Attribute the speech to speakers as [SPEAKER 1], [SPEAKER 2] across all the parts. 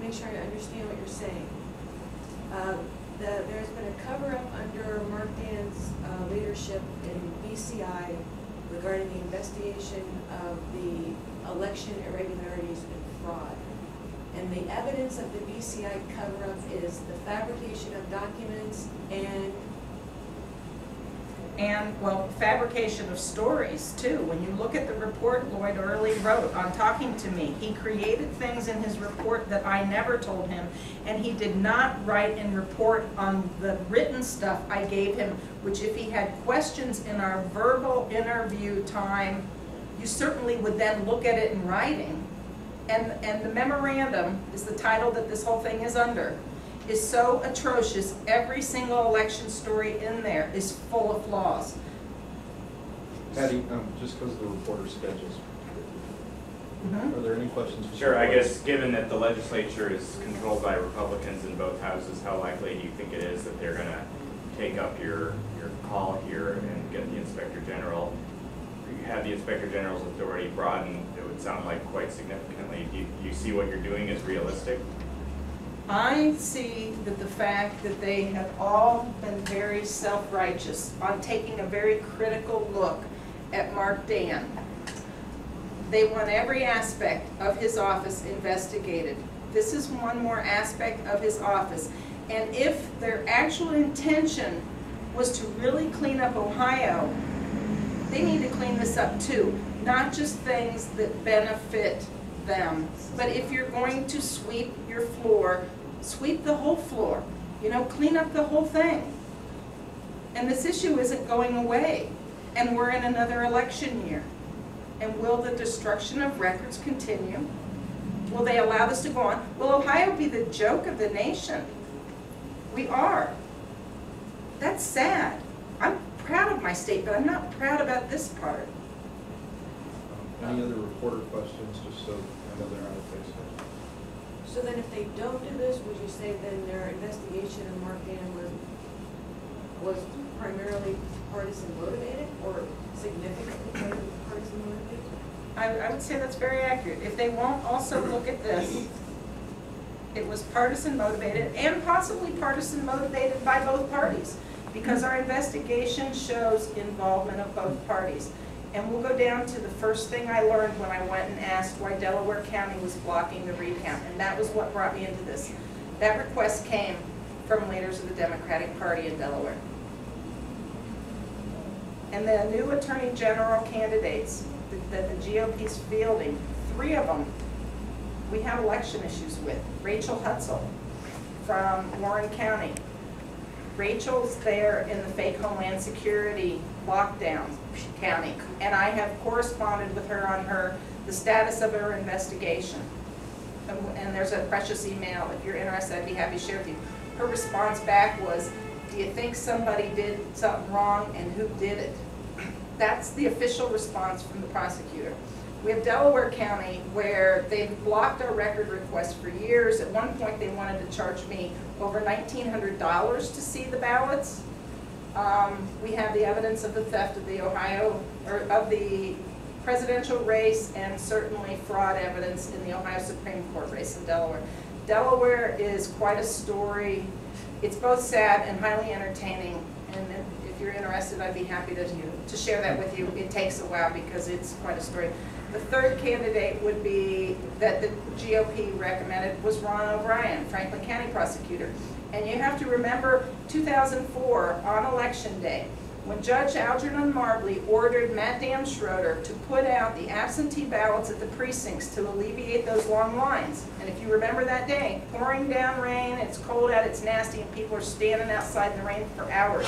[SPEAKER 1] make sure I understand what you're saying. There's been a cover-up under Mark Dan's leadership in BCI regarding the investigation of the election irregularities and fraud. And the evidence of the BCI cover-up is the fabrication of documents and
[SPEAKER 2] well, fabrication of stories too. When you look at the report Lloyd Early wrote on talking to me, he created things in his report that I never told him, and he did not write and report on the written stuff I gave him, which if he had questions in our verbal interview time, you certainly would then look at it in writing. And the memorandum is the title that this whole thing is under, is so atrocious. Every single election story in there is full of flaws.
[SPEAKER 3] Paddy, just because of the reporter schedules, are there any questions?
[SPEAKER 4] Sure, I guess given that the legislature is controlled by Republicans in both houses, how likely do you think it is that they're going to take up your call here and get the Inspector General? You have the Inspector General's authority broadened, it would sound like quite significantly. Do you see what you're doing as realistic?
[SPEAKER 2] I see that the fact that they have all been very self-righteous on taking a very critical look at Mark Dan. They want every aspect of his office investigated. This is one more aspect of his office. And if their actual intention was to really clean up Ohio, they need to clean this up too. Not just things that benefit them, but if you're going to sweep your floor, sweep the whole floor. You know, clean up the whole thing. And this issue isn't going away. And we're in another election year. And will the destruction of records continue? Will they allow this to go on? Will Ohio be the joke of the nation? We are. That's sad. I'm proud of my state, but I'm not proud about this part.
[SPEAKER 3] Any other reporter questions, just so I know they're out of place?
[SPEAKER 1] so then if they don't do this, would you say then their investigation of Mark Dan was primarily partisan motivated or significantly partisan motivated?
[SPEAKER 2] I would say that's very accurate. If they won't also look at this, it was partisan motivated and possibly partisan motivated by both parties, because our investigation shows involvement of both parties. And we'll go down to the first thing I learned when I went and asked why Delaware County was blocking the recount, and that was what brought me into this. That request came from leaders of the Democratic Party in Delaware. And the new Attorney General candidates that the GOP's fielding, 3 of them we have election issues with. Rachel Hutzel from Warren County. Rachel's there in the fake Homeland Security lockdown county, and I have corresponded with her on the status of her investigation. And there's a precious email. If you're interested, I'd be happy to share with you. Her response back was, do you think somebody did something wrong, and who did it? That's the official response from the prosecutor. We have Delaware County, where they've blocked our record request for years. At one point, they wanted to charge me over $1,900 to see the ballots. We have the evidence of the theft of the of the presidential race, and certainly fraud evidence in the Ohio Supreme Court race in Delaware. Delaware is quite a story. It's both sad and highly entertaining, and if you're interested, I'd be happy to share that with you. It takes a while because it's quite a story. The third candidate would be that the GOP recommended was Ron O'Brien, Franklin County prosecutor. And you have to remember 2004 on election day, when Judge Algernon Marbley ordered Matt Damschroeder to put out the absentee ballots at the precincts to alleviate those long lines. And if you remember that day, pouring down rain, it's cold out, it's nasty, and people are standing outside in the rain for hours.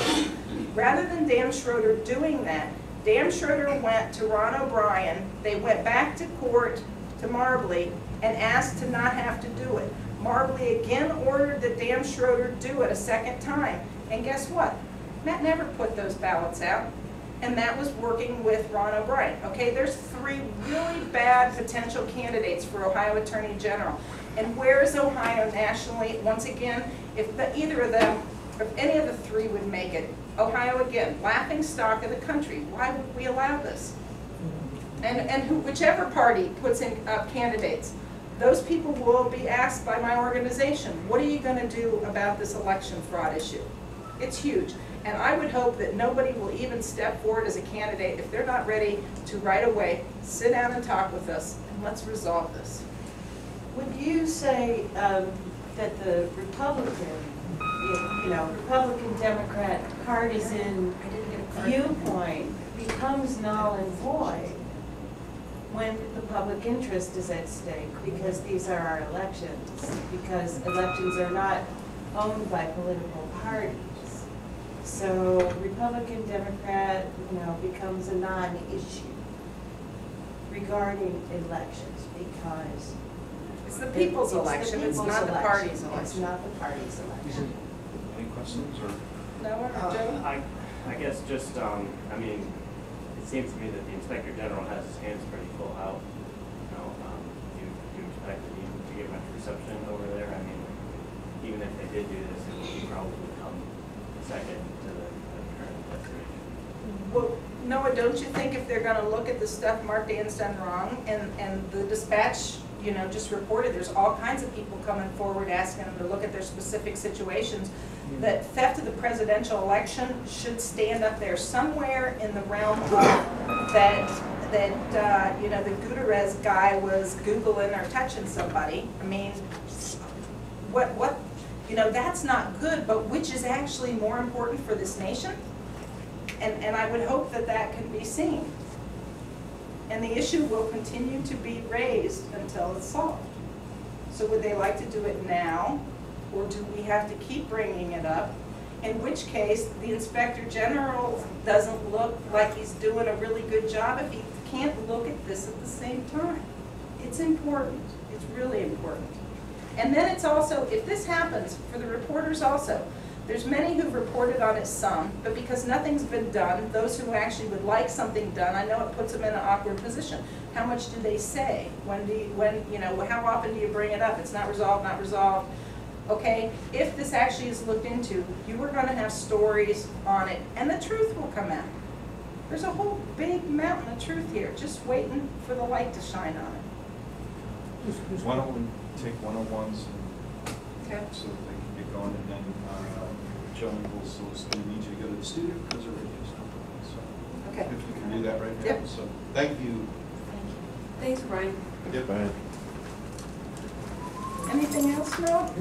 [SPEAKER 2] Rather than Damschroeder doing that, Damschroeder went to Ron O'Brien, they went back to court to Marbley and asked to not have to do it. Marbley again ordered that Damschroeder do it a second time. And guess what? Matt never put those ballots out. And that was working with Ron O'Brien. Okay, there's 3 really bad potential candidates for Ohio Attorney General. And where is Ohio nationally? Once again, if either of them, if any of the 3 would make it, Ohio again, laughing stock of the country. Why would we allow this? And whichever party puts in candidates, those people will be asked by my organization, what are you gonna do about this election fraud issue? It's huge. And I would hope that nobody will even step forward as a candidate if they're not ready to right away sit down and talk with us, and let's resolve this.
[SPEAKER 5] Would you say that the Republican, Republican Democrat partisan viewpoint becomes null and void when the public interest is at stake, because these are our elections, because elections are not owned by political parties? So Republican, Democrat, becomes a non-issue regarding elections, because
[SPEAKER 2] It's the people's election, it's not the party's
[SPEAKER 5] It's
[SPEAKER 2] election.
[SPEAKER 5] not the party's election.
[SPEAKER 3] Any questions or?
[SPEAKER 2] No, Joe?
[SPEAKER 6] I guess just, it seems to me that the Inspector General has his hands pretty full out. Do you expect to get much reception over there? I mean, even if they did do this, it would probably come second to the current investigation.
[SPEAKER 2] Well, Noah, don't you think if they're gonna look at the stuff Mark Dan's done wrong, and the dispatch, just reported, there's all kinds of people coming forward asking them to look at their specific situations, that theft of the presidential election should stand up there somewhere in the realm of that the Gutierrez guy was Googling or touching somebody. I mean, that's not good, but which is actually more important for this nation? And I would hope that that can be seen. And the issue will continue to be raised until it's solved. So would they like to do it now, or do we have to keep bringing it up? In which case, the Inspector General doesn't look like he's doing a really good job if he can't look at this at the same time. It's important, it's really important. And then it's also, if this happens, for the reporters also, there's many who've reported on it some, but because nothing's been done, those who actually would like something done, I know it puts them in an awkward position. How much do they say? How often do you bring it up? It's not resolved, not resolved. Okay, if this actually is looked into, you are gonna have stories on it, and the truth will come out. There's a whole big mountain of truth here, just waiting for the light to shine on it.
[SPEAKER 3] Why don't we take 101s
[SPEAKER 2] Okay.
[SPEAKER 3] so that they can get going, and then Joan will solicit, we need you to go to the studio because the radio's not going, so.
[SPEAKER 2] Okay.
[SPEAKER 3] If we can do that right now,
[SPEAKER 2] Yep.
[SPEAKER 3] so, thank you.
[SPEAKER 1] Thanks, Brian.
[SPEAKER 3] Yep.
[SPEAKER 2] Anything else, Mel?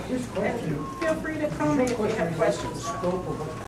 [SPEAKER 7] Just question.
[SPEAKER 2] Feel free to call me if you have questions.
[SPEAKER 7] Scope of what